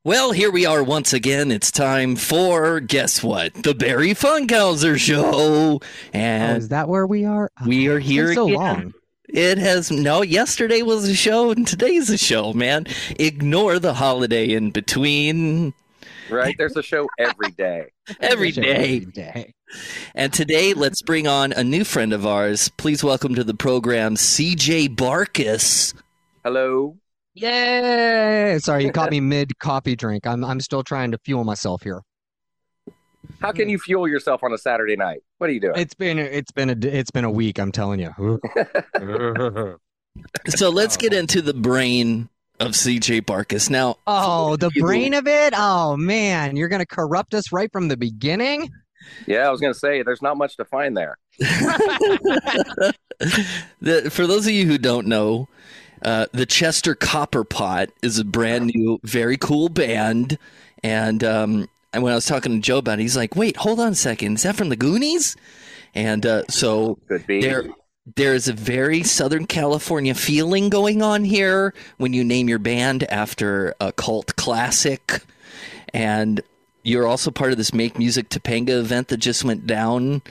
Well, here we are once again. It's time for, guess what? The Barry Funkhauser Show. Oh, And is that where we are? we are It's been here so again. long. It has, no, yesterday was a show and today's a show, man. Ignore the holiday in between Right? There's a show every day. every Show day. every day. And today, let's bring on a new friend of ours. Please welcome to the program, CJ Barkus. Hello. Yay! Sorry, you caught me mid coffee drink. I'm still trying to fuel myself here. How can you fuel yourself on a Saturday night? What are you doing? It's been a week. I'm telling you. So let's get into the brain of CJ Barkus. Now, Oh, the brain of it. Oh man, you're gonna corrupt us right from the beginning. Yeah, I was going to say, there's not much to find there. For those of you who don't know, the Chester Copperpot is a brand new, very cool band. And when I was talking to Joe about it, he's like, wait, hold on a second. Is that from the Goonies? And so Could be. there's a very Southern California feeling going on here when you name your band after a cult classic. And you're also part of this Make Music Topanga event that just went down.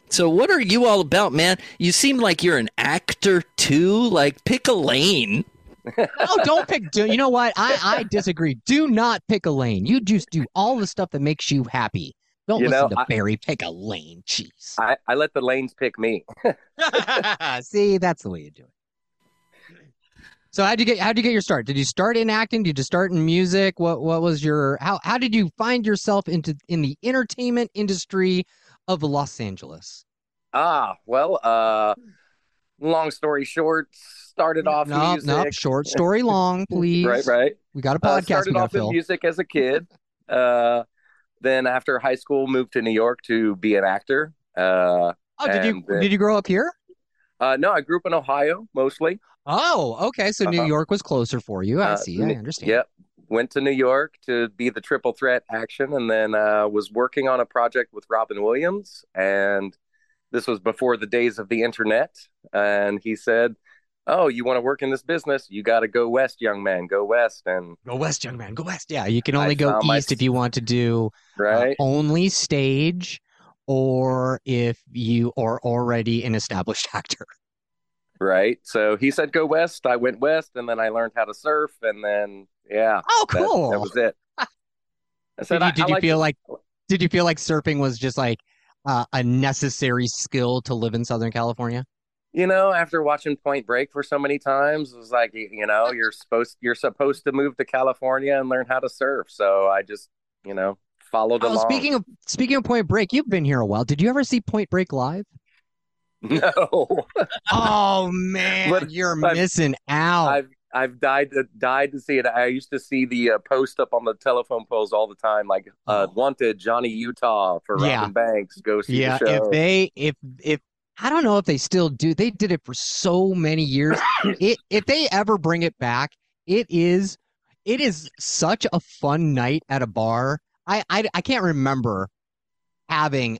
So what are you all about, man? You seem like you're an actor too. Like, pick a lane. Oh, don't pick. You know what? I disagree. Do not pick a lane. You just do all the stuff that makes you happy. Don't You listen know, to Barry. Pick a lane. Jeez. I let the lanes pick me. See, that's the way you do it. So how'd you get your start? Did you start in acting? Did you start in music? What was your how did you find yourself in the entertainment industry of Los Angeles? Long story short, started off music. No, short story long, please. Right. We got a podcast we Started gotta off in fill. music as a kid. Then after high school, moved to New York to be an actor. Oh, did you grow up here? No, I grew up in Ohio mostly. Oh, okay. So New York was closer for you. I see. I understand. Yep. Went to New York to be the triple threat action, and then was working on a project with Robin Williams. And this was before the days of the internet. And he said, "Oh, you want to work in this business? You got to go west, young man. Go west." And Go west, young man. Go west. Yeah, you can only I go found my- east if you want to do right. only stage, or if you are already an established actor. Right. So he said, "Go west." I went west, and then I learned how to surf, and then Oh, cool. that was it. I said, Did you feel like surfing was just like a necessary skill to live in Southern California? After watching Point Break for so many times, it was like, you're supposed to move to California and learn how to surf. So I just, followed Oh, along. speaking of Point Break, you've been here a while. Did you ever see Point Break live? No, Oh man, but you're I've, missing out. I've died to see it. I used to see the post up on the telephone poles all the time, like wanted Johnny Utah for Yeah. Robin Banks. Go see Yeah, the show. if I don't know if they still do. They did it for so many years. If they ever bring it back, it is such a fun night at a bar. I can't remember having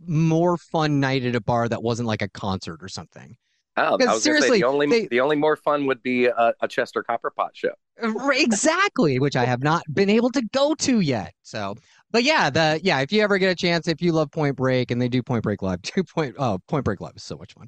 more fun night at a bar that wasn't like a concert or something. Oh, I Because was gonna say seriously, the only more fun would be a Chester Copperpot show. exactly, which I have not been able to go to yet. So, but yeah, if you ever get a chance, if you love Point Break and they do Point Break Live, Point Break Live is so much fun.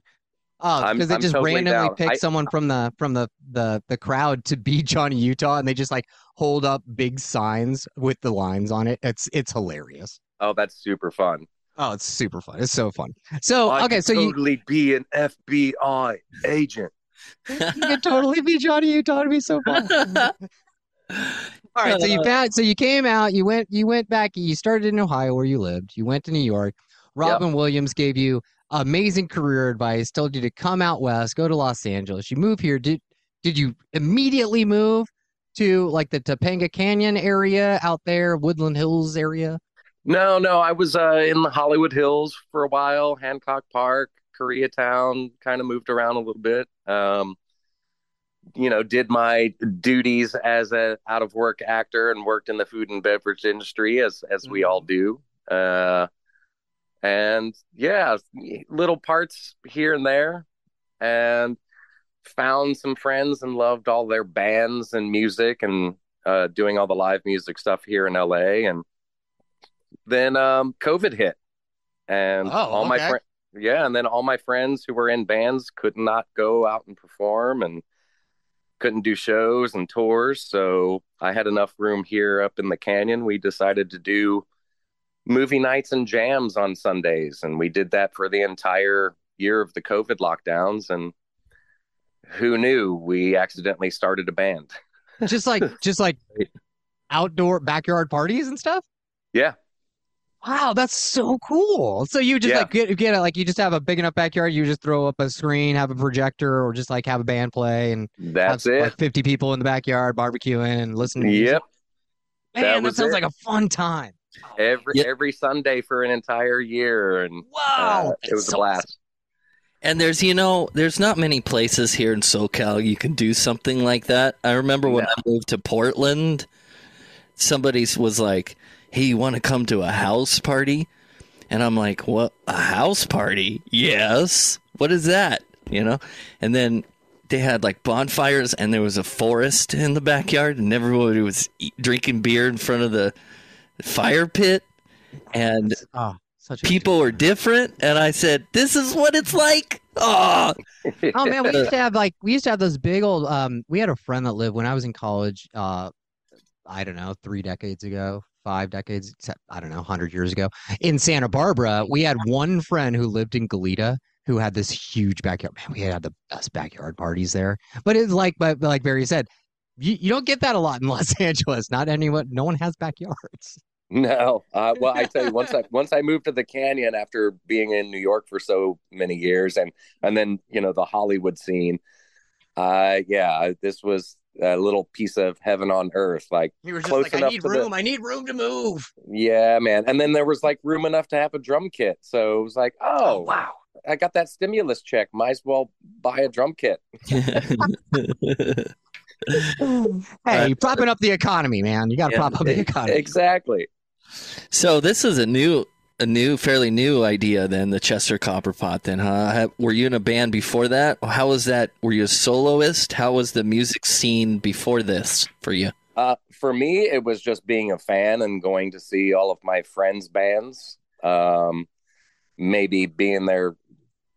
Because they I'm just totally randomly down. pick someone from the crowd to be Johnny Utah, and they just like hold up big signs with the lines on it. It's hilarious. Oh, that's super fun. Oh, it's super fun. It's so fun. So I okay, could so totally be an FBI agent. you could totally be Johnny Utah. It'd be so fun. All right, so you came out, you went back, you started in Ohio where you lived, you went to New York. Robin Williams gave you amazing career advice, told you to come out west, go to Los Angeles. You move here. Did you immediately move to like the Topanga Canyon area out there, Woodland Hills area? No, I was in the Hollywood Hills for a while, Hancock Park, Koreatown, kind of moved around a little bit. Did my duties as a out of work actor and worked in the food and beverage industry as we all do. And yeah, little parts here and there, and found some friends and loved all their bands and music, and doing all the live music stuff here in LA. And then COVID hit, and all my friends, yeah, and then all my friends who were in bands could not go out and perform and couldn't do shows and tours. So I had enough room here up in the canyon. We decided to do movie nights and jams on Sundays, and we did that for the entire year of the COVID lockdowns. And who knew, we accidentally started a band. just like outdoor backyard parties and stuff. Yeah. Wow, that's so cool. So you just like get it, like you just have a big enough backyard, you just throw up a screen, have a projector, or just like have a band play, and that's have, it. Like 50 people in the backyard barbecuing and listening to music. Yep. Man, that sounds like a fun time. Every Sunday for an entire year, and wow, it was a blast. And there's not many places here in SoCal you can do something like that. I remember when I moved to Portland, somebody was like, "Hey, you want to come to a house party?" And I'm like, "What? A house party? Yes. What is that?" And then they had like bonfires, and there was a forest in the backyard, and everybody was drinking beer in front of the fire pit, and people were different. And I said, "This is what it's like." Oh man, we used to have those big old. We had a friend that lived when I was in college. I don't know, 3 decades ago. 5 decades, except I don't know, 100 years ago, in Santa Barbara. We had one friend who lived in Goleta who had this huge backyard. Man, we had the best backyard parties there. But it's but like Barry said, you don't get that a lot in Los Angeles. No one has backyards. No. Well, I tell you, once I moved to the Canyon after being in New York for so many years, and then the Hollywood scene, this was a little piece of heaven on earth. Like, you were just close enough. I need room to move. Yeah, man. And then there was like room enough to have a drum kit. So it was like, oh wow, I got that stimulus check. Might as well buy a drum kit. Hey, propping up the economy, man. You got to prop up the economy. Exactly. So this is a fairly new idea then, the Chester Copperpot then, huh? Were you in a band before that? How was that? Were you a soloist? How was the music scene before this for you? For me, it was just being a fan and going to see all of my friends' bands. Maybe being their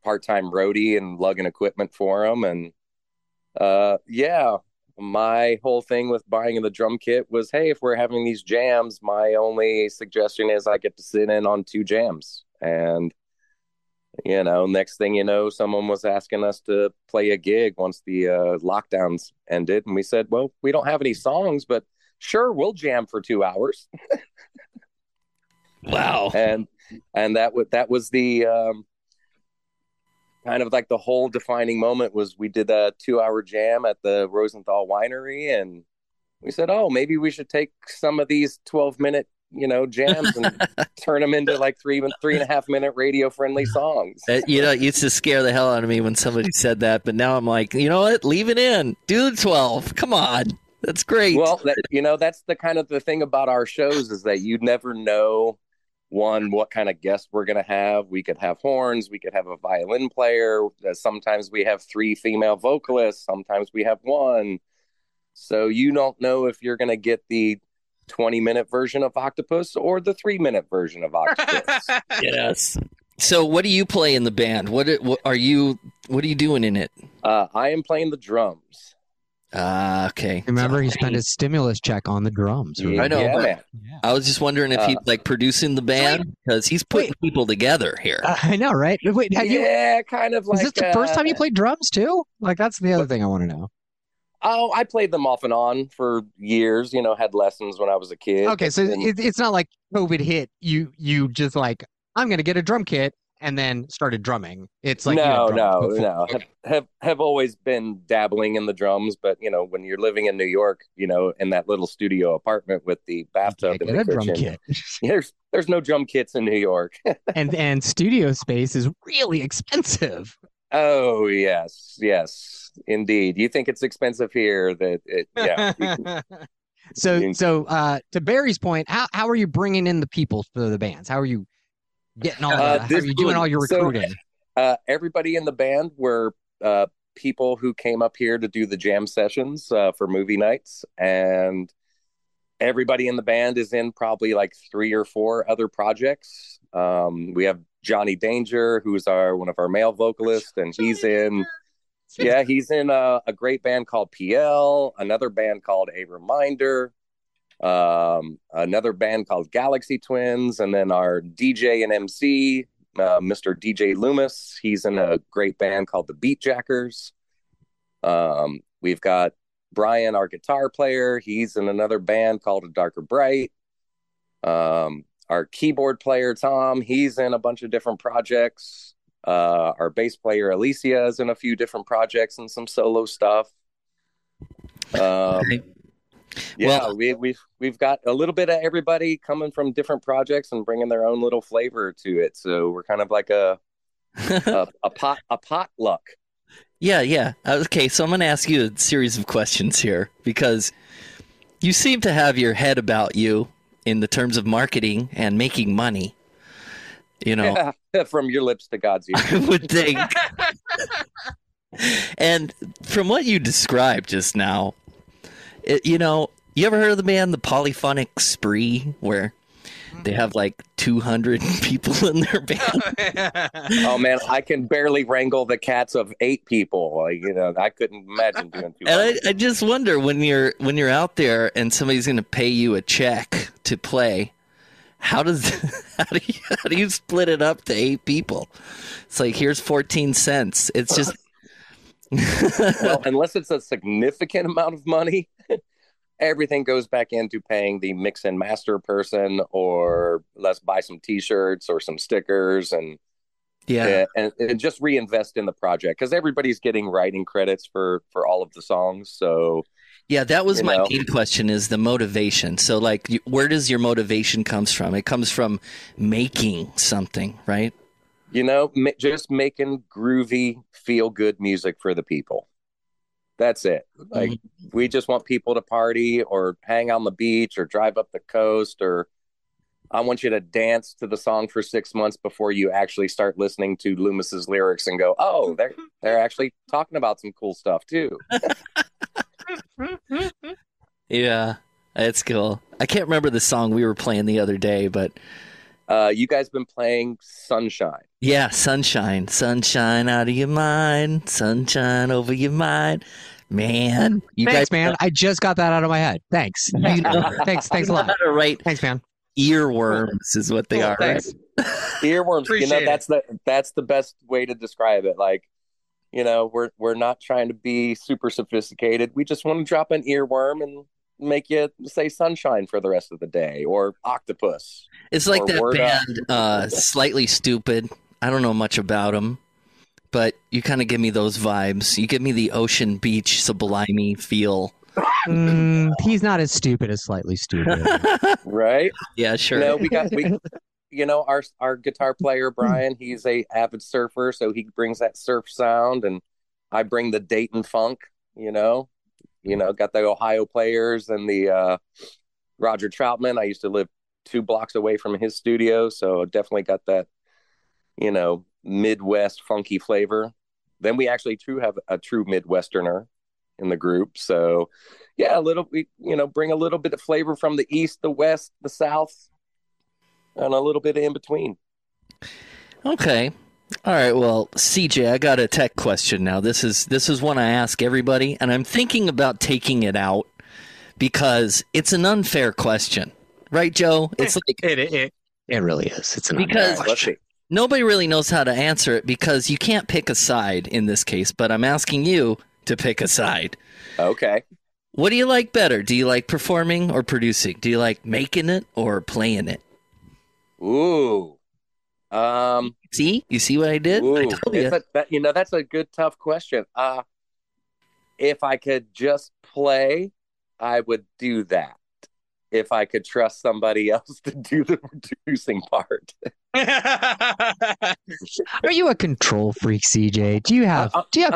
part-time roadie and lugging equipment for them. And my whole thing with buying the drum kit was, hey, if we're having these jams, my only suggestion is I get to sit in on 2 jams. And, next thing you know, someone was asking us to play a gig once the lockdowns ended. And we said, well, we don't have any songs, but sure, we'll jam for 2 hours. Wow. And that was the kind of like the whole defining moment. Was we did a 2-hour jam at the Rosenthal Winery, and we said, oh, maybe we should take some of these 12-minute jams and turn them into like 3.5 minute radio friendly songs. It used to scare the hell out of me when somebody said that, but now I'm like, you know what, leave it in, do the 12, come on, that's great. Well, that's the kind of the thing about our shows, is that you never know what kind of guest we're going to have. We could have horns, we could have a violin player, sometimes we have 3 female vocalists, sometimes we have 1. So you don't know if you're going to get the 20-minute version of Octopus or the 3-minute version of Octopus. Yes. So what do you play in the band? What are you doing in it? I am playing the drums. Okay. Remember, he spent his stimulus check on the drums. Right? I know. Yeah. I was just wondering if he's like producing the band, because he's putting people together here. I know, right? Wait, kind of like. Is this the first time you played drums too? Like, that's the other thing I want to know. Oh, I played them off and on for years. Had lessons when I was a kid. Okay, so it's not like COVID hit. You just like, I'm going to get a drum kit, and then started drumming. It's like no. Have always been dabbling in the drums, but when you're living in New York, in that little studio apartment with the bathtub in the kitchen, there's no drum kits in New York, and studio space is really expensive. Oh yes, indeed. You think it's expensive here? So to Barry's point, how are you bringing in the people for the bands? How are you getting all that? How are you doing all your recruiting? Everybody in the band were people who came up here to do the jam sessions for movie nights, and Everybody in the band is in probably like 3 or 4 other projects. We have Johnny Danger, who's one of our male vocalists, and he's in a great band called PL, another band called A Reminder, another band called Galaxy Twins, and then our DJ and MC, Mr. DJ Loomis. He's in a great band called the Beat Jackers. We've got Brian, our guitar player. He's in another band called A Darker Bright. Our keyboard player, Tom, he's in a bunch of different projects. Our bass player, Alicia, is in a few different projects and some solo stuff. Okay. Yeah, well, we've got a little bit of everybody coming from different projects and bringing their own little flavor to it. So we're kind of like a potluck. Yeah. Okay, so I'm going to ask you a series of questions here because you seem to have your head about you in the terms of marketing and making money. You know, from your lips to God's ears. I would think. And from what you described just now, you ever heard of the band The Polyphonic Spree, where they have like 200 people in their band? Oh man, I can barely wrangle the cats of 8 people. I couldn't imagine doing 200. And I just wonder when you're out there and somebody's going to pay you a check to play, how do you split it up to 8 people? It's like, here's 14 cents. It's just well, unless it's a significant amount of money, everything goes back into paying the mix and master person, or let's buy some t-shirts or some stickers and just reinvest in the project, because everybody's getting writing credits for all of the songs. So yeah, that was my main question, is the motivation. So like, where does your motivation comes from? It comes from making something, right? Just making groovy, feel good music for the people. That's it. Like, we just want people to party or hang on the beach or drive up the coast, or I want you to dance to the song for 6 months before you actually start listening to Loomis's lyrics and go, oh, they're actually talking about some cool stuff too. Yeah, that's cool. I can't remember the song we were playing the other day, but you guys been playing Sunshine. Yeah, Sunshine. Sunshine out of your mind. Sunshine over your mind. Man. Thanks, man. I just got that out of my head. Thanks. Thanks a lot. Right. Thanks, man. Earworms is what they are, thanks. Right? Earworms. That's the best way to describe it. Like, we're not trying to be super sophisticated. We just want to drop an earworm and make you say sunshine for the rest of the day, or octopus. It's like that band, Slightly Stupid. I don't know much about them, but you kind of give me those vibes. You give me the ocean beach sublime feel. He's not as stupid as Slightly Stupid. Right? Yeah, sure. Our guitar player, Brian, he's a avid surfer, so he brings that surf sound, and I bring the Dayton funk, got the Ohio players and the Roger Troutman. I used to live 2 blocks away from his studio, so definitely got that, Midwest funky flavor. Then we actually have a true Midwesterner in the group. So yeah, we bring a little bit of flavor from the East, the West, the South, and a little bit in between. Okay. All right. Well, CJ, I got a tech question now. This is one I ask everybody, and I'm thinking about taking it out because it's an unfair question. Right, Joe? It's like it really is. It's an because unfair question. Nobody really knows how to answer it because you can't pick a side in this case, but I'm asking you to pick a side. Okay. What do you like better? Do you like performing or producing? Do you like making it or playing it? Ooh. See? You see what I did? Ooh, I told you. That's a good, tough question. If I could just play, I would do that. If I could trust somebody else to do the producing part. Are you a control freak, CJ? Do you have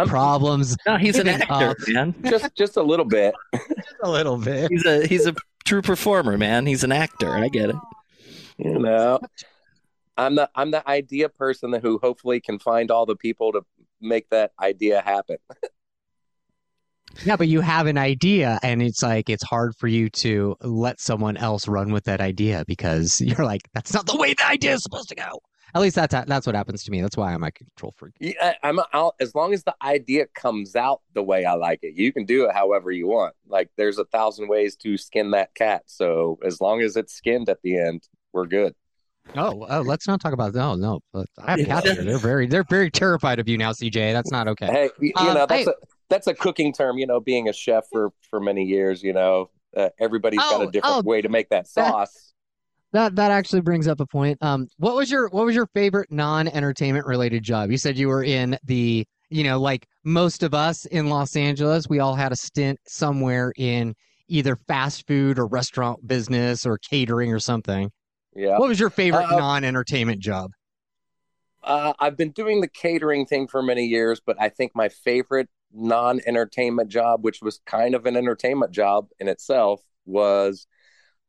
problems? No, he's an actor, man. Just a little bit. Just a little bit. He's a true performer, man. He's an actor. I get it. I'm the idea person who hopefully can find all the people to make that idea happen. Yeah, but you have an idea, and it's like it's hard for you to let someone else run with that idea because you're like, that's not the way the idea is supposed to go. At least that's what happens to me. That's why I'm a control freak. Yeah, as long as the idea comes out the way I like it. You can do it however you want. Like there's 1,000 ways to skin that cat. So as long as it's skinned at the end, we're good. Oh, let's not talk about no. But I have cats here. They're very terrified of you now, CJ. That's not okay. Hey, that's a cooking term. Being a chef for many years. Everybody's got a different way to make that sauce. That actually brings up a point. What was your favorite non-entertainment related job? You said you were in the, like most of us in Los Angeles, we all had a stint somewhere in either fast food or restaurant business or catering or something. Yeah. What was your favorite non-entertainment job? I've been doing the catering thing for many years, but I think my favorite non-entertainment job, which was kind of an entertainment job in itself, was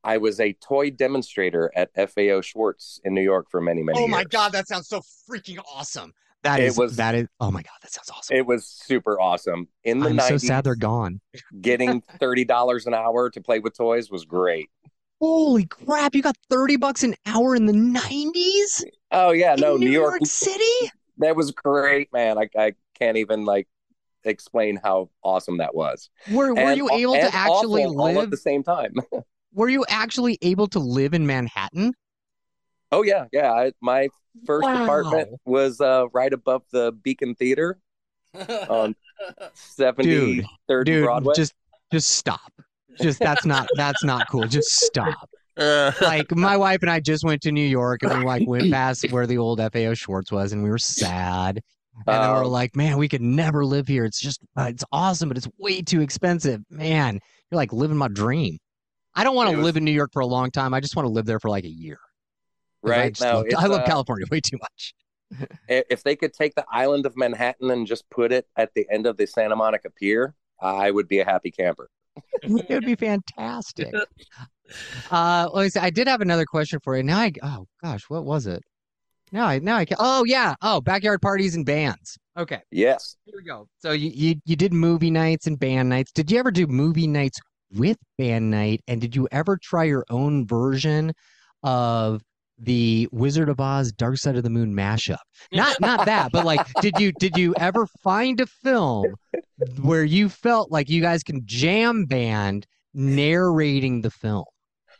I was a toy demonstrator at FAO Schwartz in New York for many years. Oh my God, that sounds so freaking awesome. That is, oh my God, that sounds awesome. It was super awesome. In the 90s, so sad they're gone. Getting $30 an hour to play with toys was great. Holy crap, you got $30 an hour in the 90s? Oh yeah, no, New York City? That was great, man. I can't even explain how awesome that was. Were you able to actually live all at the same time? Were you actually able to live in Manhattan? Oh yeah. My first apartment was right above the Beacon Theater on 73rd Broadway. Just stop. That's not cool. Just stop. Like my wife and I just went to New York and we went past where the old FAO Schwartz was and we were sad. And then we were like, man, we could never live here. It's just it's awesome, but it's way too expensive. Man, you're like living my dream. I don't want to live in New York for a long time. I just want to live there for like a year. Right. I love California way too much. If they could take the island of Manhattan and just put it at the end of the Santa Monica Pier, I would be a happy camper. It would be fantastic. I did have another question for you. Oh gosh, what was it? Now I can. Oh yeah. Oh, backyard parties and bands. Okay. Yes. Here we go. So you did movie nights and band nights. Did you ever do movie nights with band night? And did you ever try your own version of the Wizard of Oz Dark Side of the Moon mashup? Not that, but like, did you ever find a film where you felt like you guys can jam band narrating the film?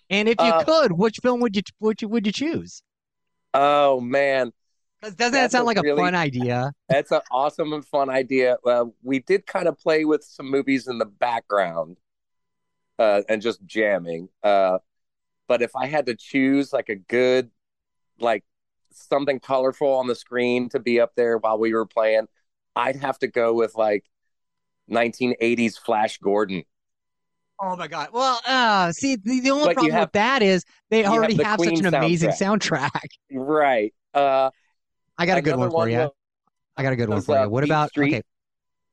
And if you could, which film would you choose? Oh man, doesn't that sound like a fun idea? That's an awesome and fun idea. We did kind of play with some movies in the background and just jamming. But if I had to choose like a good, like something colorful on the screen to be up there while we were playing, I'd have to go with like 1980s Flash Gordon. Oh my God. Well, see, the only problem with that is they already have such an amazing soundtrack. Right. I got a good one for you. What about, okay.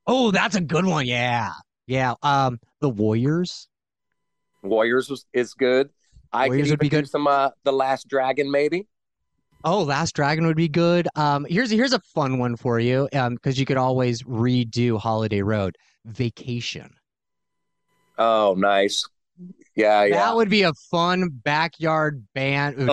Oh, that's a good one. Yeah. Yeah. The Warriors. Warriors is good. I could even do some The Last Dragon, maybe. Oh, Last Dragon would be good. Here's a fun one for you, because you could always redo Holiday Road. Vacation. Oh, nice. Yeah. That would be a fun backyard band jam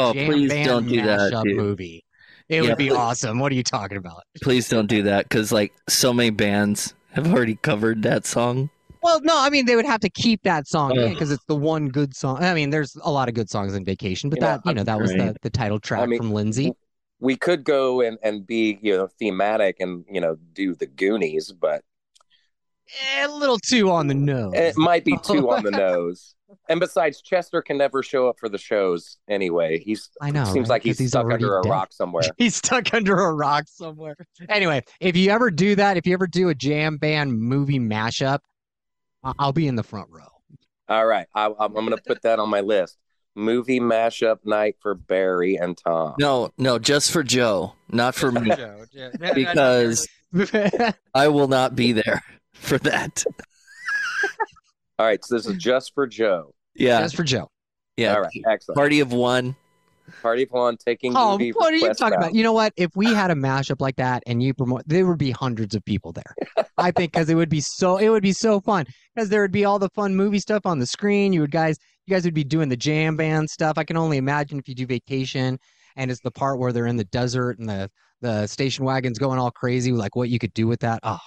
band mashup movie. It would be awesome. What are you talking about? Please don't do that, because like so many bands have already covered that song. Well, no, I mean, they would have to keep that song in because it's the one good song. I mean, there's a lot of good songs in Vacation, but that was the title track from Lindsay. We could go and be, thematic and, do the Goonies, but a little too on the nose. It might be too on the nose. And besides, Chester can never show up for the shows anyway. Seems like he's stuck under a rock somewhere. He's stuck under a rock somewhere. Anyway, if you ever do that, if you ever do a jam band movie mashup, I'll be in the front row. All right. I'm going to put that on my list. Movie mashup night for Barry and Tom. No, just for Joe, not for me. Because I will not be there for that. All right. So this is just for Joe. Yeah. Just for Joe. Yeah. All right. Excellent. Party of one. Party of One, taking Oh, movie what are you request talking about? out. You know what? If we had a mashup like that and you promote, there would be hundreds of people there. I think because it would be so fun because there would be all the fun movie stuff on the screen. You guys would be doing the jam band stuff. I can only imagine if you do Vacation and it's the part where they're in the desert and the station wagon's going all crazy, like what you could do with that. Oh,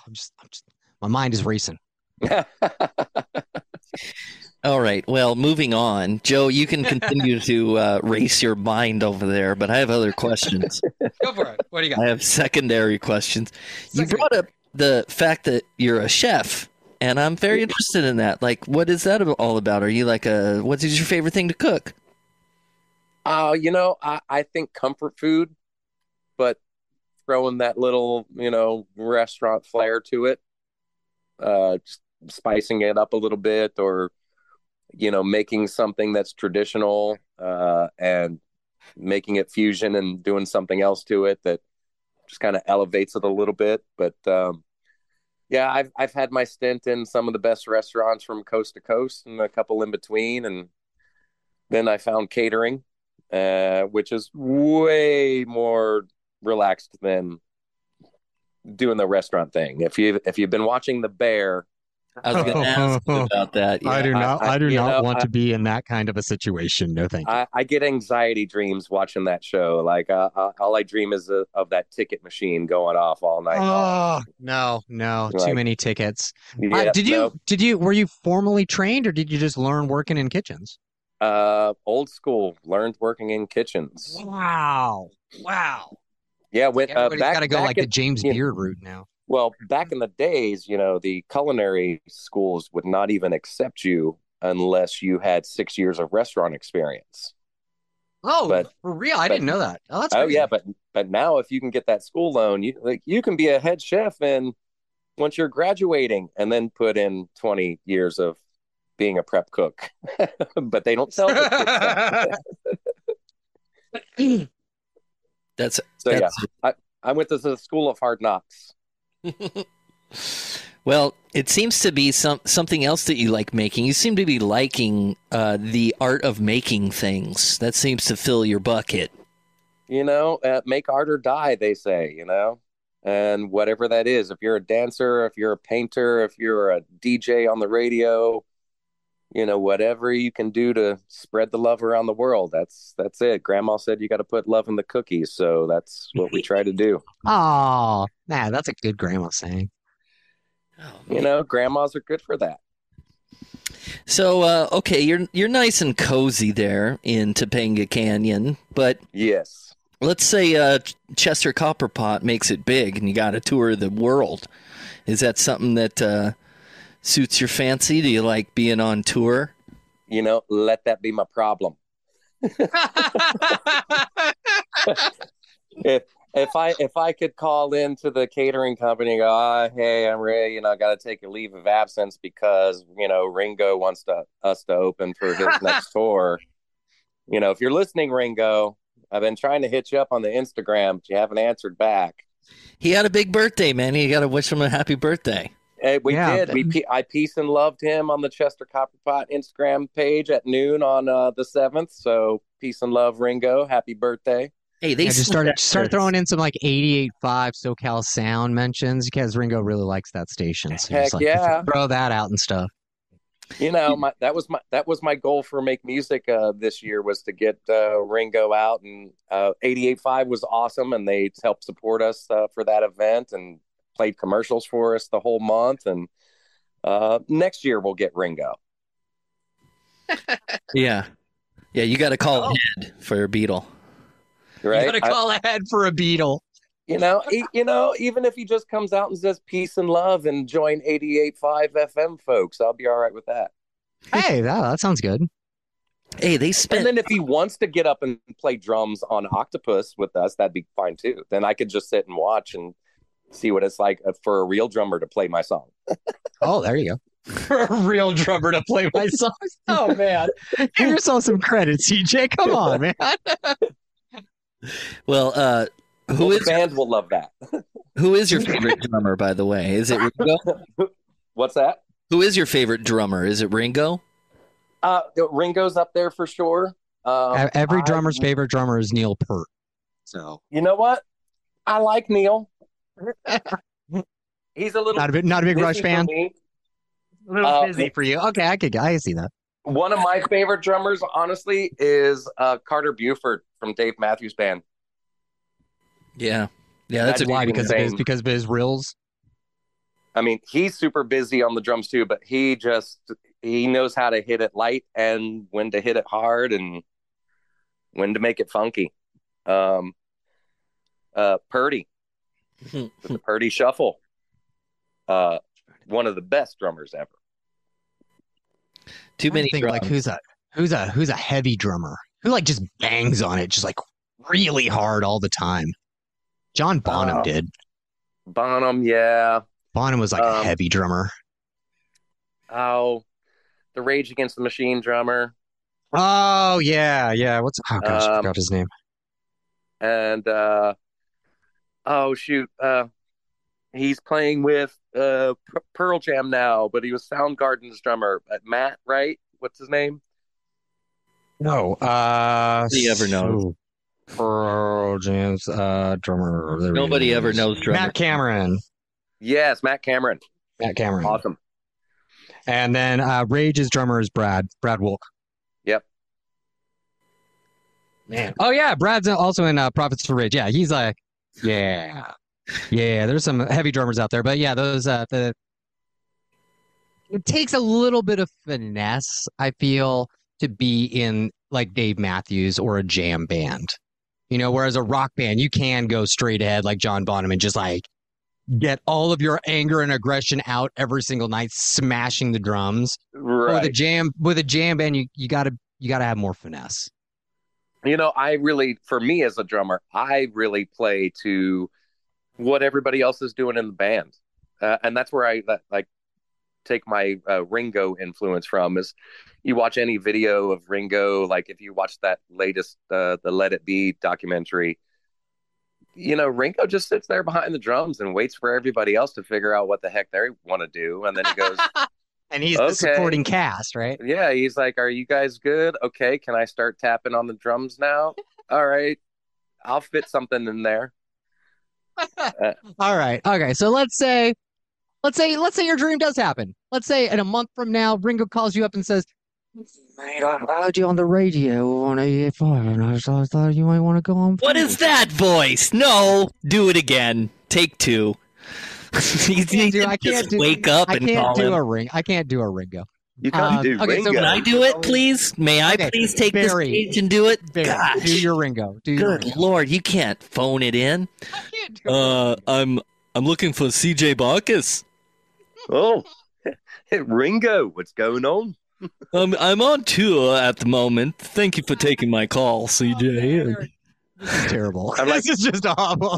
my mind is racing. All right. Well, moving on. Joe, you can continue to race your mind over there, but I have other questions. Go for it. What do you I got? have secondary questions. You brought up the fact that you're a chef, and I'm very interested in that. Like, what is that all about? Are you like what is your favorite thing to cook? I think comfort food, but throwing that little, restaurant flair to it, just spicing it up a little bit, or making something that's traditional and making it fusion and doing something else to it that just kind of elevates it a little bit. But yeah, I've had my stint in some of the best restaurants from coast to coast and a couple in between, and then I found catering, which is way more relaxed than doing the restaurant thing. If you've been watching The Bear. I was going to ask you about that. Yeah. I do not want to be in that kind of a situation. No, thank you. I get anxiety dreams watching that show. Like all I dream is of that ticket machine going off all night long. No, too Like, many tickets. Yeah, Were you formally trained or did you just learn working in kitchens? Old school, learned working in kitchens. Wow. Yeah, Everybody's got to go like the James you know, Beard route now. Well, back in the days, the culinary schools would not even accept you unless you had 6 years of restaurant experience. Oh, But for real? I didn't know that. Oh, that's oh crazy. yeah, but now if you can get that school loan, you can be a head chef and once you're graduating, and then put in 20 years of being a prep cook. But they don't sell it. That's Yeah, I went to the School of Hard Knocks. Well, it seems to be something else that you like making. You seem to be liking the art of making things. That seems to fill your bucket. Make art or die, they say, and whatever that is. If you're a dancer, if you're a painter, if you're a DJ on the radio, whatever you can do to spread the love around the world. That's it. Grandma said you got to put love in the cookies. So that's what we try to do. Oh, that's a good grandma saying. Oh, grandmas are good for that. So, okay, you're nice and cozy there in Topanga Canyon, but Yes. let's say Chester Copperpot makes it big and you got to tour the world. Is that something that suits your fancy? Do you like being on tour? Let that be my problem. If I could call into the catering company and go, hey, I'm ready, I got to take a leave of absence because Ringo wants us to open for his next tour. If you're listening, Ringo, I've been trying to hit you up on the Instagram, but you haven't answered back. He had a big birthday, man. You got to wish him a happy birthday. Hey, we did. I peace and loved him on the Chester Copperpot Instagram page at noon on the 7th. So peace and love, Ringo. Happy birthday. Hey, they just start throwing in some like 88.5 SoCal Sound mentions because Ringo really likes that station. So Heck yeah. throw that out and stuff. That was my goal for Make Music this year, was to get Ringo out, and 88.5 was awesome, and they helped support us for that event and played commercials for us the whole month. And next year we'll get Ringo. Yeah, you got to call ahead for a Beatle. Right? You got to call ahead for a Beatle. Even if he just comes out and says peace and love and join 88.5 FM folks, I'll be all right with that. Hey, that sounds good. Hey, and then if he wants to get up and play drums on Octopus with us, that'd be fine too. Then I could just sit and watch and see what it's like for a real drummer to play my song. Oh, there you go. For a real drummer to play my songs. Oh man, give yourself some credit, CJ. Come on, man. Well, the band will love that. Who is your favorite drummer, by the way? Is it Ringo? What's that? Who is your favorite drummer? Is it Ringo? Ringo's up there for sure. Every drummer's favorite drummer is Neil Peart. So you know what? I like Neil. He's a little not a big Rush busy fan. for me. A little busy for you. Okay, I can see that. One of my favorite drummers, honestly, is Carter Buford from Dave Matthews Band. Yeah, that's a why because of his rills. I mean, he's super busy on the drums too, but he knows how to hit it light and when to hit it hard and when to make it funky. Purdy, the Purdy Shuffle, one of the best drummers ever. Too many think drums. Like who's a heavy drummer who like just bangs on it just like really hard all the time. John Bonham did. Bonham, yeah. Bonham was like a heavy drummer. Oh, the Rage Against the Machine drummer. Oh yeah. I forgot his name. And oh shoot, he's playing with Pearl Jam now, but he was Soundgarden's drummer. Matt, right? What's his name? No, nobody ever knows. Pearl Jam's drummer. Nobody ever knows drummer. Matt Cameron. Yes, Matt Cameron. Awesome. And then Rage's drummer is Brad Wilk. Yep. Man. Oh yeah, Brad's also in Prophets for Rage. Yeah, he's like, yeah. There's some heavy drummers out there, but yeah, those it takes a little bit of finesse, I feel, to be in like Dave Matthews or a jam band. You know, whereas a rock band, you can go straight ahead like John Bonham and just like get all of your anger and aggression out every single night, smashing the drums. Right. With a jam band, you gotta have more finesse. You know, for me as a drummer, I really play to what everybody else is doing in the band, and that's where I like take my Ringo influence from. Is you watch any video of Ringo, like if you watch that latest the Let It Be documentary, you know, Ringo just sits there behind the drums and waits for everybody else to figure out what the heck they want to do, and then he goes. And he's the supporting cast, right? Yeah, he's like, "Are you guys good? Okay, can I start tapping on the drums now? All right, I'll fit something in there." All right. Okay. So let's say your dream does happen. Let's say in a month from now, Ringo calls you up and says, "Mate, I heard you on the radio on 88.5, and I thought you might want to go on." What is that voice? No, do it again. Take two. I can't wake up and call him. I can't do a Ringo. You can't do Ringo. So can I do it, please? May I please take this stage and do it? Gosh. Do your Ringo. Good Lord, you can't phone it in. I can't do it. I'm looking for CJ Bacchus. Oh, Ringo, what's going on? I'm on tour at the moment. Thank you for taking my call, CJ. This is terrible. This is just awful.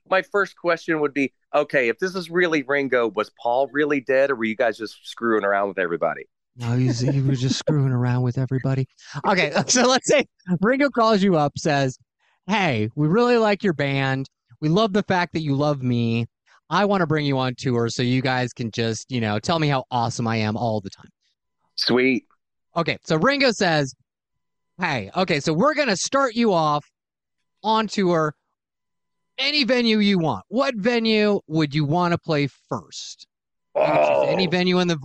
My first question would be, okay, if this is really Ringo, was Paul really dead, or were you guys just screwing around with everybody? No, he was just screwing around with everybody. Okay, so let's say Ringo calls you up, says, "Hey, we really like your band. We love the fact that you love me. I want to bring you on tour so you guys can just, tell me how awesome I am all the time." Sweet. Okay, so Ringo says, "Hey, okay, so we're going to start you off on tour, any venue you want. What venue would you want to play first?" Any venue in the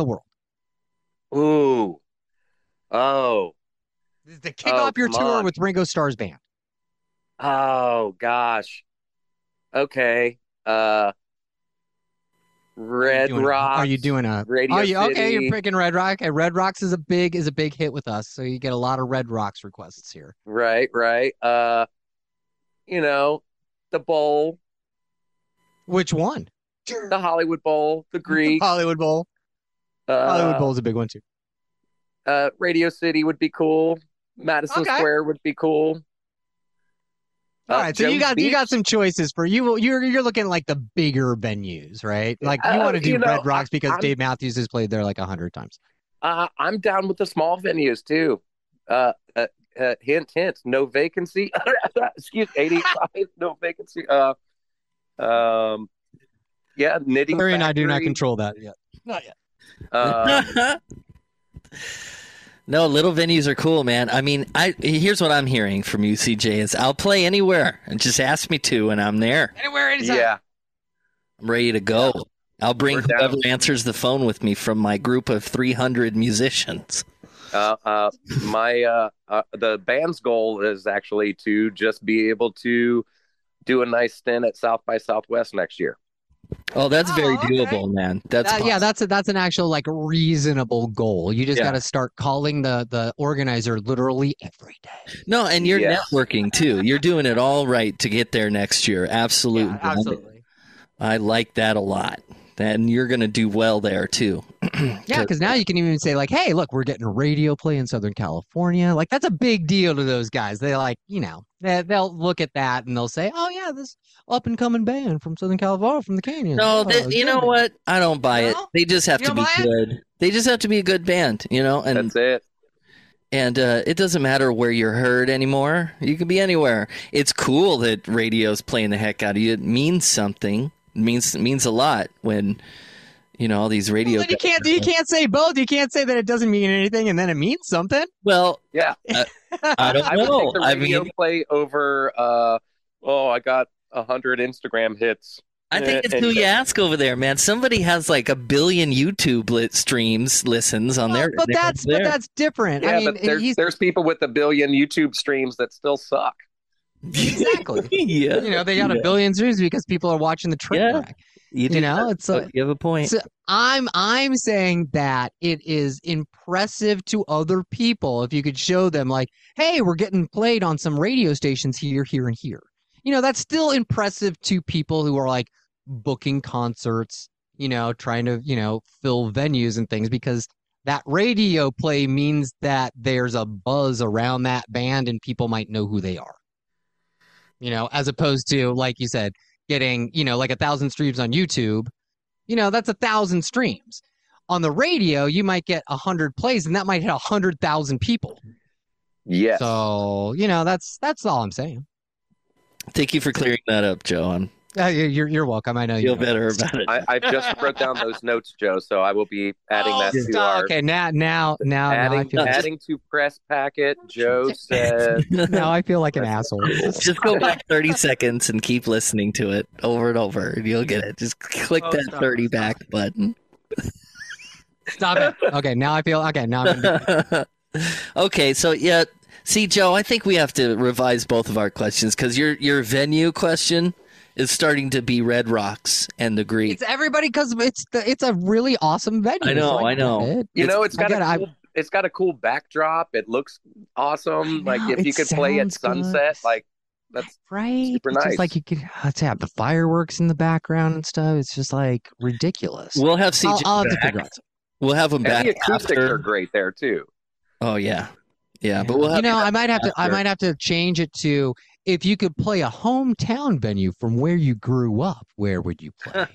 world. Ooh. Oh. To kick off your tour with Ringo Starr's band. Oh gosh. Okay. Red Rocks. Are you doing a Radio City? Okay, you're picking Red Rock. Okay, Red Rocks is a big hit with us, so you get a lot of Red Rocks requests here. Right. The Bowl. Which one? The Hollywood Bowl, the Greek. Hollywood Bowl. Hollywood Bowl is a big one too. Radio City would be cool. Madison Square would be cool. All right, so you got some choices for you. You're looking like the bigger venues, right? Like you want to do Red Rocks because Dave Matthews has played there like 100 times. I'm down with the small venues too. Hint, no vacancy. Excuse 85, no vacancy. Yeah, Knitting Larry and I do not control that yet. Not yet. No, little venues are cool, man. I mean, here's what I'm hearing from you, CJ, is I'll play anywhere and just ask me to, and I'm there. Anywhere, anytime. Yeah. I'm ready to go. Yeah. I'll bring We're whoever down. answers the phone with me from my group of 300 musicians. The band's goal is actually to just be able to do a nice stint at South by Southwest next year. Oh, that's very okay. doable, man. That's Yeah, that's an actual like reasonable goal. You just Yeah. got to start calling the organizer literally every day. No, and you're Yes. networking too. You're doing it all right to get there next year. Absolutely. Yeah, absolutely. I like that a lot. And you're going to do well there too. Yeah, because now you can even say like, "Hey, look, we're getting a radio play in Southern California." Like that's a big deal to those guys. They like, they'll look at that and they'll say, "Oh yeah, this up and coming band from Southern California, from the Canyon." No, Oh, you know good. what? I don't buy it. No? They just have You to don't be buy it? good. They just have to be a good band, and That's it. and it doesn't matter where you're heard anymore. You can be anywhere. It's cool that radio's playing the heck out of you. It means something. It means a lot when all these radio. Well, then you can't say both. You can't say that it doesn't mean anything and then it means something. Well, Yeah. I don't I would know. take the radio play over. I got 100 Instagram hits. I think it's who you ask over there, man. Somebody has like 1 billion YouTube listens on their. But that's different. Yeah, I mean, but there's people with 1 billion YouTube streams that still suck. exactly. Yeah. They got 1 billion streams because people are watching the train wreck. You have a point. So I'm saying that it is impressive to other people if you could show them like, hey, we're getting played on some radio stations here, here, and here. That's still impressive to people who are like booking concerts, trying to, fill venues and things, because that radio play means that there's a buzz around that band and people might know who they are. As opposed to, like you said, getting, like 1,000 streams on YouTube, that's 1,000 streams. On the radio, you might get 100 plays, and that might hit 100,000 people. Yes. So, that's all I'm saying. Thank you for clearing that up, Joe. You're welcome. I know you feel better about it. I just wrote down those notes, Joe, so I will be adding that to our. Okay, now I feel adding to press packet. Joe said. Now I feel like an asshole. Just go back 30 seconds and keep listening to it over and over, and you'll get it. Just click that 30 back button. Stop it. Okay, now I feel okay. Now I'm. Okay, so yeah. See, Joe, I think we have to revise both of our questions because your venue question is starting to be Red Rocks and the Greek. It's everybody because it's a really awesome venue. I know, so I know. It's got a cool backdrop. It looks awesome. Like if you could play at sunset, like that's right. super it's nice. Just like you could have the fireworks in the background and stuff. It's just like ridiculous. We'll have CJ I'll have to back. figure out. We'll have them back. And the acoustics after. are great there too. Oh yeah. But we'll have I might have to change it to, if you could play a hometown venue from where you grew up, where would you play?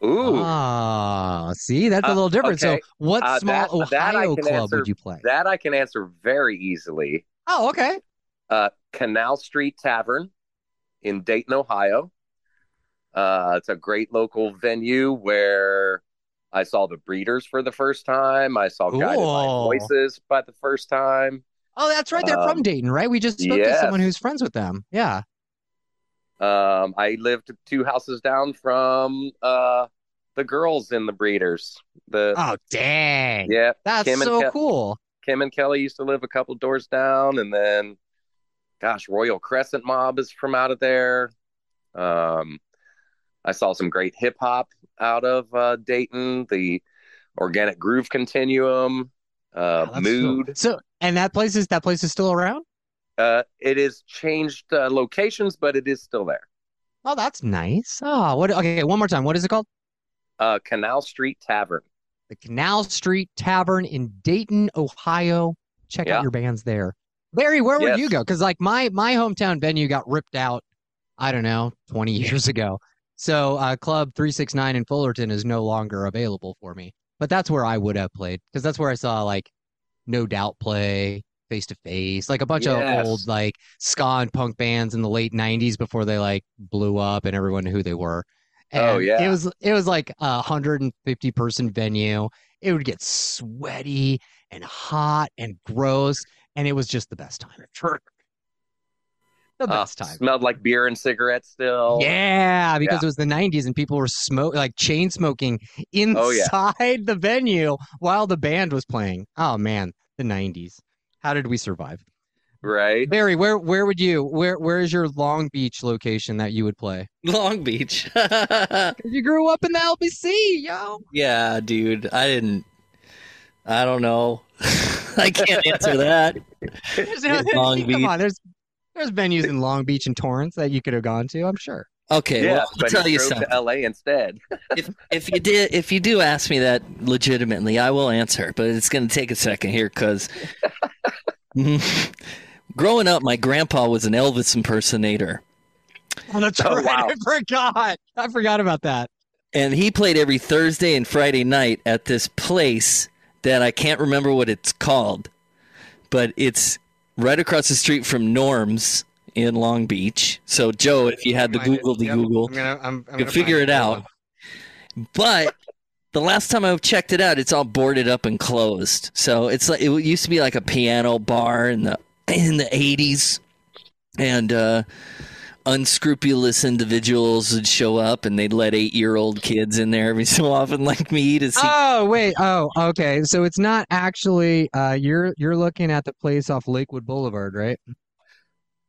Ooh. See, that's a little different. Okay. So what small Ohio club would you play? That I can answer very easily. Oh, okay. Canal Street Tavern in Dayton, Ohio. It's a great local venue where I saw the Breeders for the first time. I saw Guided by Voices by the first time. Oh, that's right. They're from Dayton, right? We just spoke to someone who's friends with them. Yeah. I lived 2 houses down from the girls in the Breeders. Oh, dang. Yeah. That's so cool. Kim and Kelly used to live a couple doors down, and then, Royal Crescent Mob is from out of there. I saw some great hip hop out of Dayton, the Organic Groove Continuum, Mood. And that place is still around? It is changed locations, but it is still there. Oh, that's nice. Oh, okay, one more time. What is it called? Canal Street Tavern. The Canal Street Tavern in Dayton, Ohio. Check out your bands there. Larry, where would you go? Because like my hometown venue got ripped out, I don't know, 20 years ago. So Club 369 in Fullerton is no longer available for me. But that's where I would have played, because that's where I saw like No Doubt play, Face to Face, like a bunch of old like ska and punk bands in the late 90s before they like blew up and everyone knew who they were. And it was like a 150 person venue. It would get sweaty and hot and gross, and it was just the best time ever. The best time. Smelled like beer and cigarettes still. Yeah, because Yeah. it was the 90s and people were like chain smoking Oh, yeah. inside the venue while the band was playing. Oh man, the 90s. How did we survive? Right. Barry, where is your Long Beach location that you would play? Long Beach. 'Cause you grew up in the LBC, yo. Yeah, dude. I don't know. I can't answer that. Long Come Beach. on, there's venues in Long Beach and Torrance that you could have gone to, I'm sure. Okay, Yeah, well, I'll but tell he you drove something. to LA instead. If you do ask me that legitimately, I will answer, but it's going to take a second here because growing up, my grandpa was an Elvis impersonator, Oh, that's Oh, right. wow. I forgot about that. and he played every Thursday and Friday night at this place that I can't remember what it's called, but it's right across the street from Norm's in Long Beach. So, Joe, if you had the Google, I'm you can figure it out. But the last time I checked it out, it's all boarded up and closed. So it's like it used to be like a piano bar in the 80s, and unscrupulous individuals would show up and they'd let 8-year-old kids in there every so often, like me, to see. Oh wait. Oh, okay. So it's not actually. You're looking at the place off Lakewood Boulevard, right?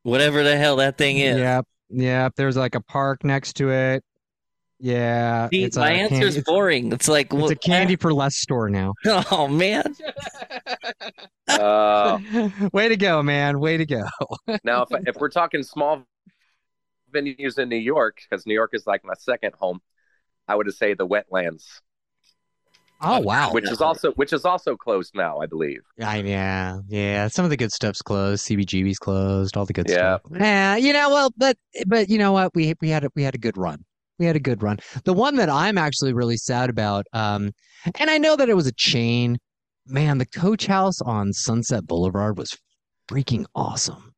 Whatever the hell that thing is. Yep. Yep. There's like a park next to it. Yeah. See, my answer's boring. It's like, It's a candy for less store now. Oh man. Way to go, man. Way to go. Now, if we're talking small venues in New York, because New York is like my second home, I would say the Wetlands, Oh wow. which is also closed now, I believe. Yeah. Some of the good stuff's closed. CBGB's closed. All the good Yeah. stuff. Yeah. Well, but you know what? We had a good run. We had a good run. The one that I'm actually really sad about, and I know that it was a chain. Man, the Coach House on Sunset Boulevard was freaking awesome.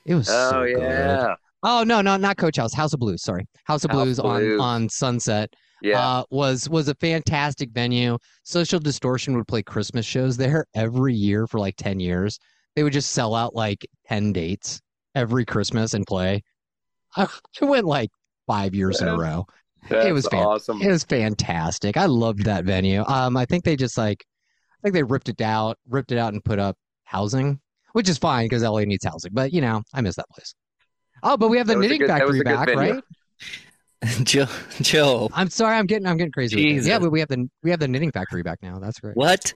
It was Oh so good. yeah, Oh no, not Coach House. House of Blues. Sorry, House of House Blues of Blues. on Sunset. yeah. Was a fantastic venue. Social Distortion would play Christmas shows there every year for like 10 years. They would just sell out like 10 dates every Christmas and play. I went like 5 years in a row. That's It was awesome. It was fantastic. I loved that venue. I think they just I think they ripped it out and put up housing, which is fine because LA needs housing. But I miss that place. Oh, but we have the That was a Knitting good- that was Factory a good back, venue. right? Joe, I'm sorry, I'm getting crazy. With Jesus. it. Yeah, but we have the Knitting Factory back now. That's great. what?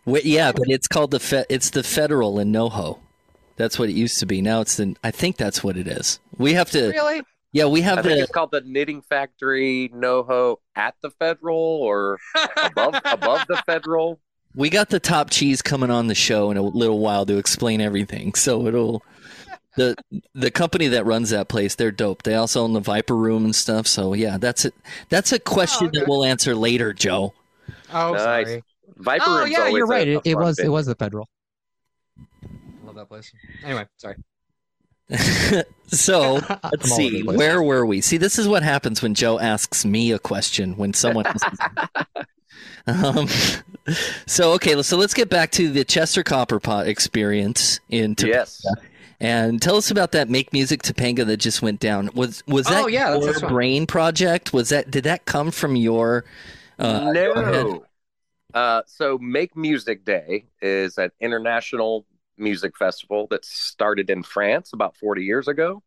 Yeah, but it's called it's the Federal in NoHo. That's what it used to be. Now I think that's what it is. We have to. Really? Yeah, we have I think the. it's called the Knitting Factory NoHo at the Federal or above the Federal. We got the top cheese coming on the show in a little while to explain everything. So it'll the company that runs that place, they're dope. They also own the Viper Room and stuff. So yeah, that's it. That's a question okay. that we'll answer later, Joe. Oh, Nice. sorry. Viper Oh, Room's yeah, always you're right. a It fun was venue. the Federal. I love that place. Anyway, sorry. So I'm let's all over see, the place. where were we? See, this is what happens when Joe asks me a question when someone else is. So let's get back to the Chester Copperpot experience in Topanga. Yes. And tell us about that Make Music Topanga that just went down. Was that Oh, yeah, your that's right. brain project? Did that come from your No. So Make Music Day is an international music festival that started in France about 40 years ago.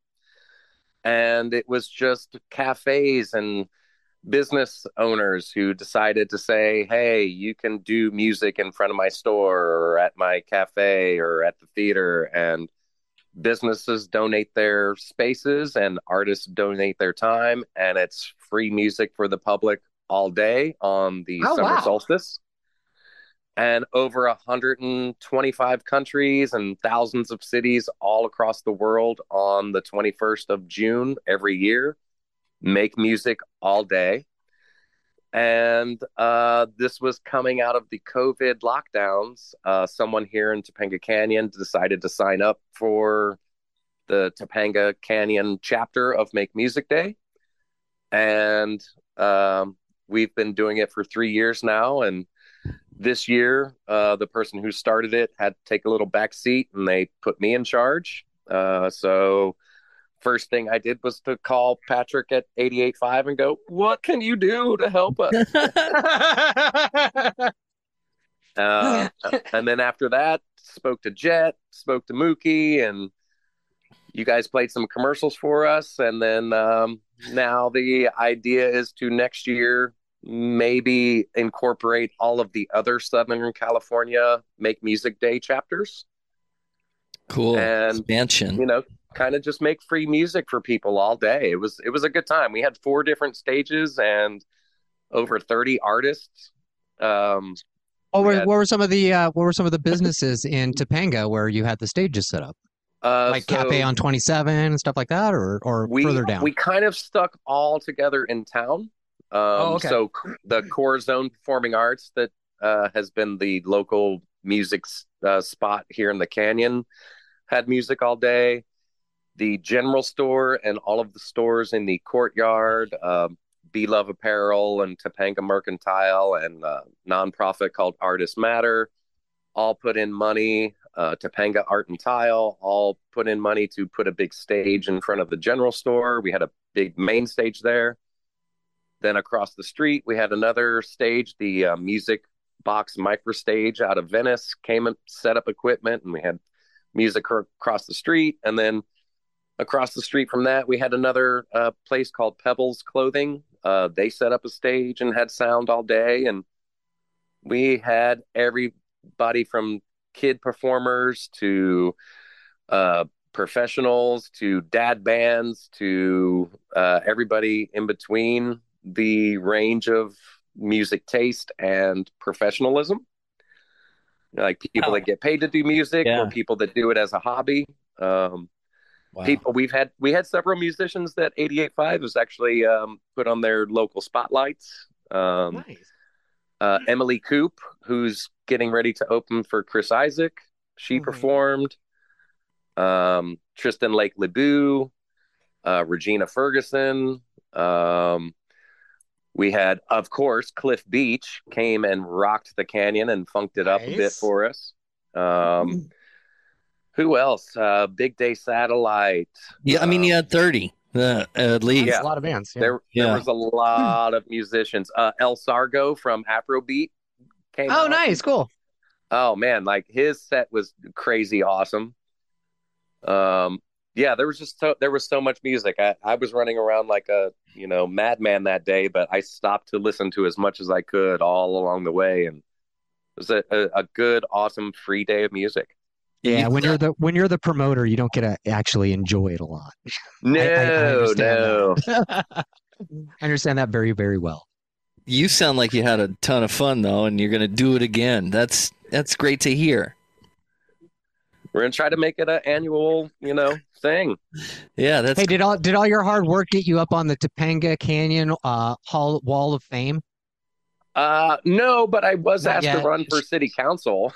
And it was just cafes and business owners who decided to say, hey, you can do music in front of my store or at my cafe or at the theater. And businesses donate their spaces and artists donate their time. And it's free music for the public all day on the Oh, summer wow. solstice. And over 125 countries and thousands of cities all across the world on the 21st of June every year make music all day. And this was coming out of the COVID lockdowns. Someone here in Topanga Canyon decided to sign up for the Topanga Canyon chapter of Make Music Day. And we've been doing it for 3 years now. And this year, the person who started it had to take a little back seat, and they put me in charge. So first thing I did was to call Patrick at 88.5 and go, "What can you do to help us?" Uh, and then after that, spoke to Jet, spoke to Mookie, and you guys played some commercials for us. And then now the idea is to next year maybe incorporate all of the other Southern California Make Music Day chapters. Cool. And expansion. Kind of just make free music for people all day. It was a good time. We had 4 different stages and over 30 artists. What were some of the businesses in Topanga where you had the stages set up? Like Cafe on 27 and stuff like that, or further down? We kind of stuck all together in town. Okay. So the Core Zone Performing Arts that has been the local music spot here in the Canyon had music all day. The general store and all of the stores in the courtyard, Be Love Apparel and Topanga Mercantile and nonprofit called Artists Matter, all put in money. Topanga Art and Tile all put in money to put a big stage in front of the general store. We had a big main stage there. Then across the street, we had another stage, the Music Box Micro Stage out of Venice came and set up equipment, and we had music across the street. And then across the street from that, we had another place called Pebbles Clothing. They set up a stage and had sound all day. And we had everybody from kid performers to professionals to dad bands to everybody in between the range of music taste and professionalism. Like people that get paid to do music or people that do it as a hobby. Wow. People we had several musicians that 88.5 has actually put on their local spotlights. Nice. Emily Coop, who's getting ready to open for Chris Isaac, she performed. Tristan Lake Lebu, Regina Ferguson. We had, of course, Cliff Beach came and rocked the Canyon and funked it up a bit for us. Who else? Big Day Satellite. Yeah, I mean, you had 30 at least. That's a lot of bands. Yeah. There was a lot of musicians. El Sargo from Afrobeat came Oh, out. nice. Cool. Oh, man. Like his set was crazy awesome. Yeah, there was so much music. I was running around like a madman that day, but I stopped to listen to as much as I could all along the way, and it was a good, awesome, free day of music. Yeah, when you're the promoter, you don't get to actually enjoy it a lot. No, I understand that very, very well. You sound like you had a ton of fun though, and you're going to do it again. That's great to hear. We're gonna try to make it an annual, thing. Yeah, that's. Hey, did all your hard work get you up on the Topanga Canyon Wall of Fame? No, but I was Not asked yet. to run for city council.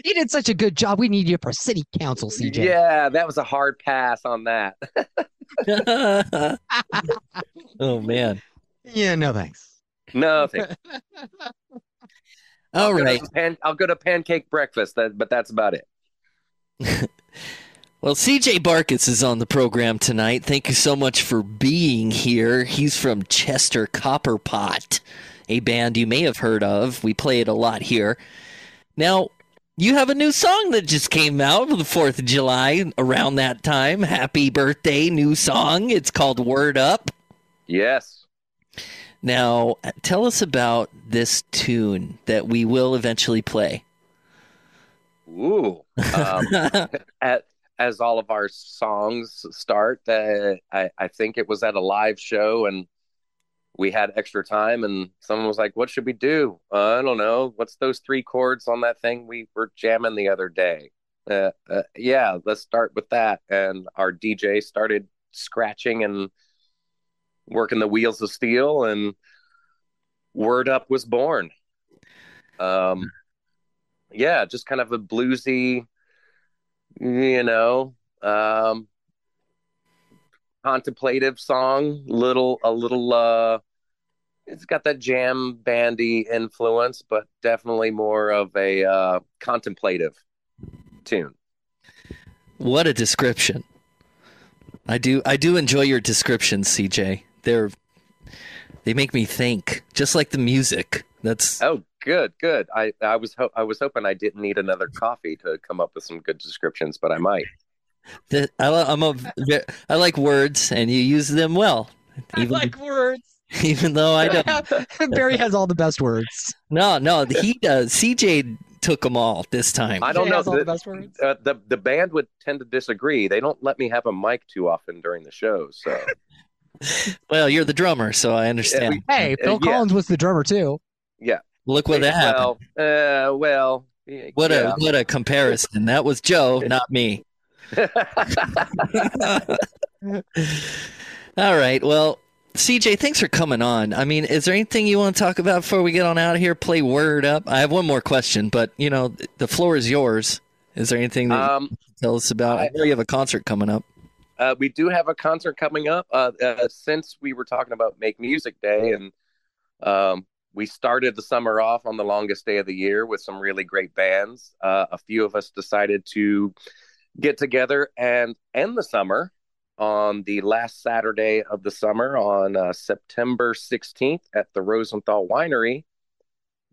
You did such a good job. We need you for city council, CJ. Yeah, that was a hard pass on that. Oh man. Yeah, no thanks. Nothing. All right. I'll go to pancake breakfast, but that's about it. Well, CJ Barkis is on the program tonight. Thank you so much for being here. He's from Chester Copperpot, a band you may have heard of. We play it a lot here. Now, you have a new song that just came out for the 4th of July around that time. Happy birthday, new song. It's called Word Up. Yes. Now, tell us about this tune that we will eventually play. Ooh. As all of our songs start, I think it was at a live show and we had extra time and someone was like, what should we do? I don't know. What's those 3 chords on that thing we were jamming the other day? Yeah, let's start with that. And our DJ started scratching and working the wheels of steel and Word Up was born. Yeah, just kind of a bluesy, contemplative song, a little it's got that jam bandy influence, but definitely more of a contemplative tune. What a description. I do enjoy your descriptions, CJ. They make me think, just like the music. That's Oh, good. I was hoping I didn't need another coffee to come up with some good descriptions, but I might. I like words, and you use them well. I like words. Even though I don't. Barry has all the best words. No, he does. CJ took them all this time. I don't Jay know. has all the best words. The band would tend to disagree. They don't let me have a mic too often during the show. So, Well, you're the drummer, so I understand. Hey, Phil yeah. Collins was the drummer too. yeah. Look what that happened. Well. What yeah. a comparison. That was Joe, not me. All right. Well, CJ, thanks for coming on. I mean, is there anything you want to talk about before we get on out of here? Play Word Up. I have one more question, but the floor is yours. Is there anything that you can tell us about? I know you have a concert coming up. We do have a concert coming up. Since we were talking about Make Music Day, and we started the summer off on the longest day of the year with some really great bands. A few of us decided to get together and end the summer on the last Saturday of the summer on September 16th at the Rosenthal Winery.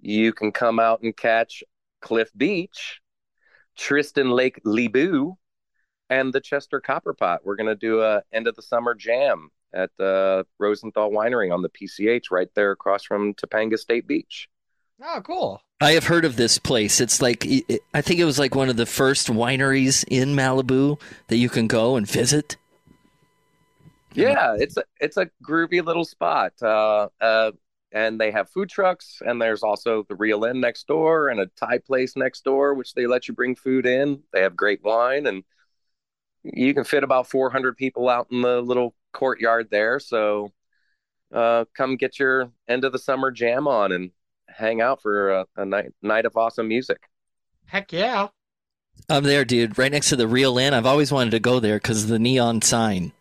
You can come out and catch Cliff Beach, Tristan Lake Lebu, and the Chester Copperpot. We're going to do a end of the summer jam at the Rosenthal Winery on the PCH right there across from Topanga State Beach. Oh, cool. I have heard of this place. It's like, I think it was like one of the first wineries in Malibu that you can go and visit. Yeah, it's a groovy little spot. And they have food trucks, and there's also the Real Inn next door and a Thai place next door, which they let you bring food in. They have great wine, and you can fit about 400 people out in the little courtyard there. So come get your end of the summer jam on and hang out for a night of awesome music. Heck yeah. I'm there, dude, right next to the Real Inn. I've always wanted to go there because of the neon sign.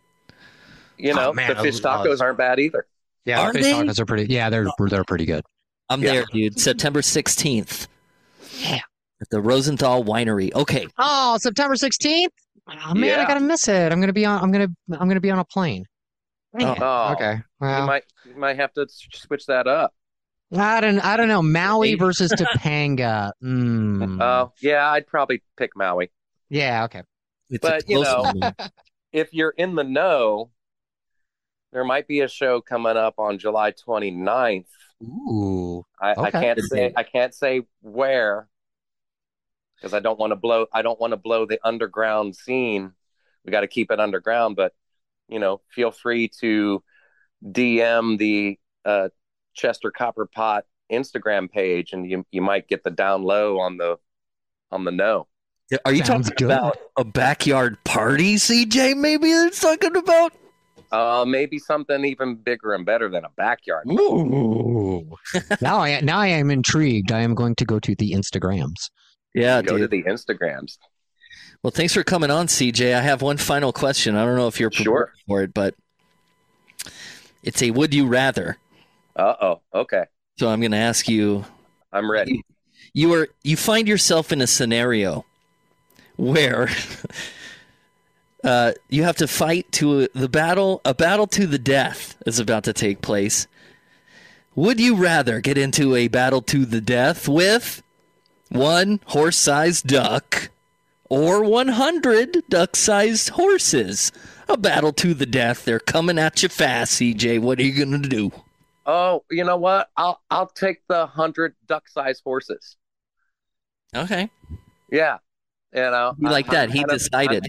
The fish tacos aren't bad either. Yeah, Are the fish they? tacos are pretty. Yeah, they're pretty good. I'm Yeah. there, dude. September 16th. Yeah. At the Rosenthal Winery. Okay. Oh, September 16th. Oh man, Yeah. I gotta miss it. I'm gonna be on a plane. Man. Oh. Okay. Well, You might have to switch that up. I don't know. Maui versus Topanga. Yeah, I'd probably pick Maui. Yeah. Okay. It's But, a close one. If you're in the know, there might be a show coming up on July 29th. Ooh. I Okay. can't say where because I don't want to blow the underground scene. We got to keep it underground, but feel free to DM the Chester Copperpot Instagram page, and you might get the down low on the know. Are you Sounds talking good. about a backyard party, CJ? Maybe they're talking about. Maybe something even bigger and better than a backyard. Ooh. now I am intrigued. I am going to go to the Instagrams. Yeah, Go to dude. the Instagrams. Well, thanks for coming on, CJ. I have one final question. I don't know if you're prepared Sure. for it, but it's a would you rather. Okay. So I'm going to ask you. I'm ready. You find yourself in a scenario where you have to fight to a battle to the death is about to take place. Would you rather get into a battle to the death with one horse-sized duck or 100 duck-sized horses? A battle to the death. They're coming at you fast, CJ. What are you going to do? Oh, you know what? I'll take the 100 duck-sized horses. Okay. Yeah. You like that. He decided.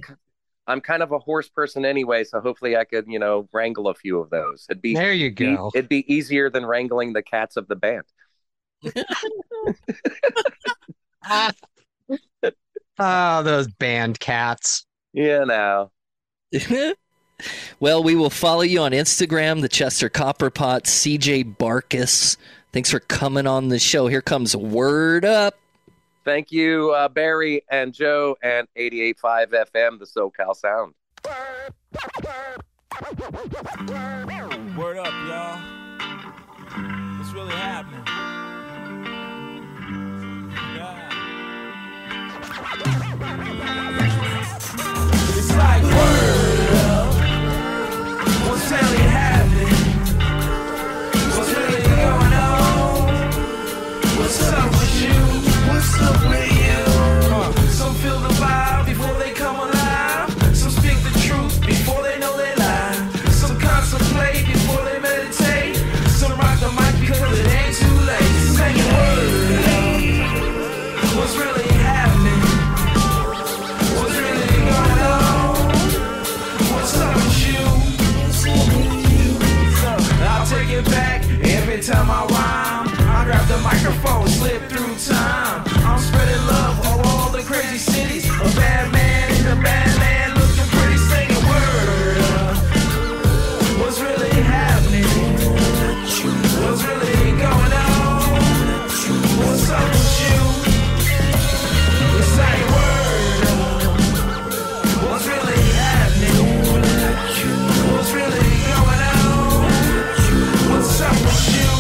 I'm kind of a horse person anyway, so hopefully I could, wrangle a few of those. There you go. It'd be easier than wrangling the cats of the band. Oh, those band cats. Well, we will follow you on Instagram, the Chester Copperpot, CJ Barkus. Thanks for coming on the show. Here comes Word Up. Thank you, Barry and Joe and 88.5 FM, the SoCal Sound. Word up, y'all. really happening? It's like word up. What's really happening? What's really going on? What's up with you? What's up with you? Some feel the vibe before they come alive. Some speak the truth before they know they lie. Some contemplate before they meditate. Some rock the mic because it ain't too late. Say a word up. What's really happening? What's really going on? What's up with you? I'll take it back every time I rhyme. I grab the microphone, slip through time. I'm spreading love over all the crazy cities. A bad man in a bad land, looking pretty, singing word up. What's really happening? What's really going on? What's up with you? It's like word up. What's really happening? What's really going on? What's up with you?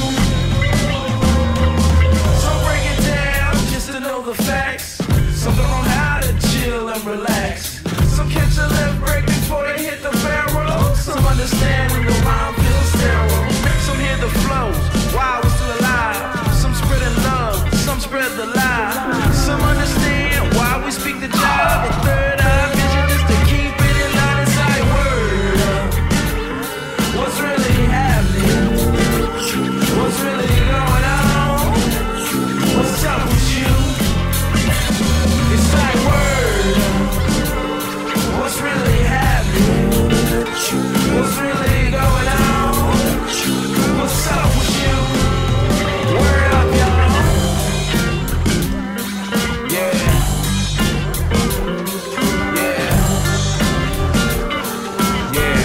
Some break it down just to know the facts. Some don't know how to chill and relax. Some catch a left break before they hit the barrel. Some understand when the rhyme feels sterile. Some hear the flows while we're still alive. Some spreading love, some spread the lie. Some understand why we speak the job. The third eye vision is to keep it in line inside word up. What's really happening? What's really going on? What's up with you? It's like word up. What's really happening? What's really going on? What's up with you? Word up, y'all. Yeah. Yeah. Yeah.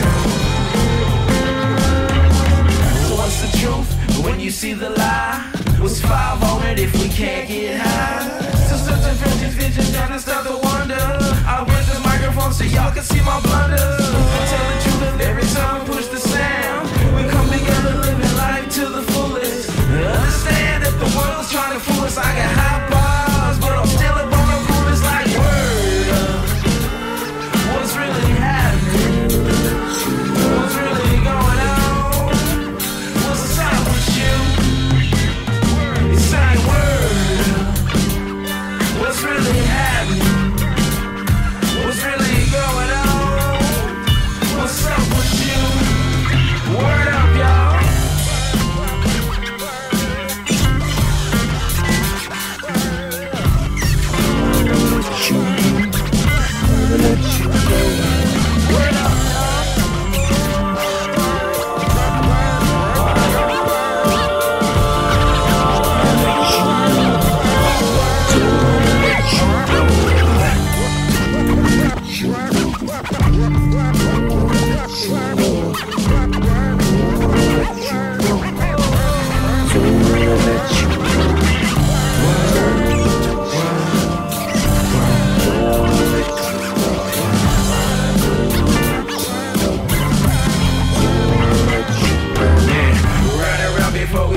So what's the truth when you see the lie? What's 5 on it if we can't get high? So such a vision, down and start to wonder. I went this microphone so y'all can see my blunders. Tell the truth every time we push the sound. We come together living life to the fullest. Understand that the world's trying to fool us. I got high bars, but I'm still a bone of cool. It's like word up. What's really happening? What's really going on? What's up with you? It's like word up. What's really happening? What's really going on? What's up with you? Word up, y'all. Word up.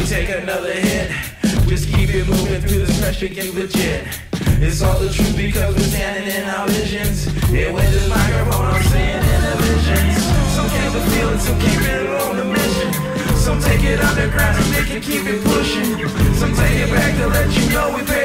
Take another hit. Just keep it moving through this pressure, get legit. It's all the truth because we're standing in our visions. Yeah, with this microphone, I'm seeing in the visions. Some came to feel it, some came in on the mission. Some take it underground and they can keep it pushing. Some take it back to let you know we pay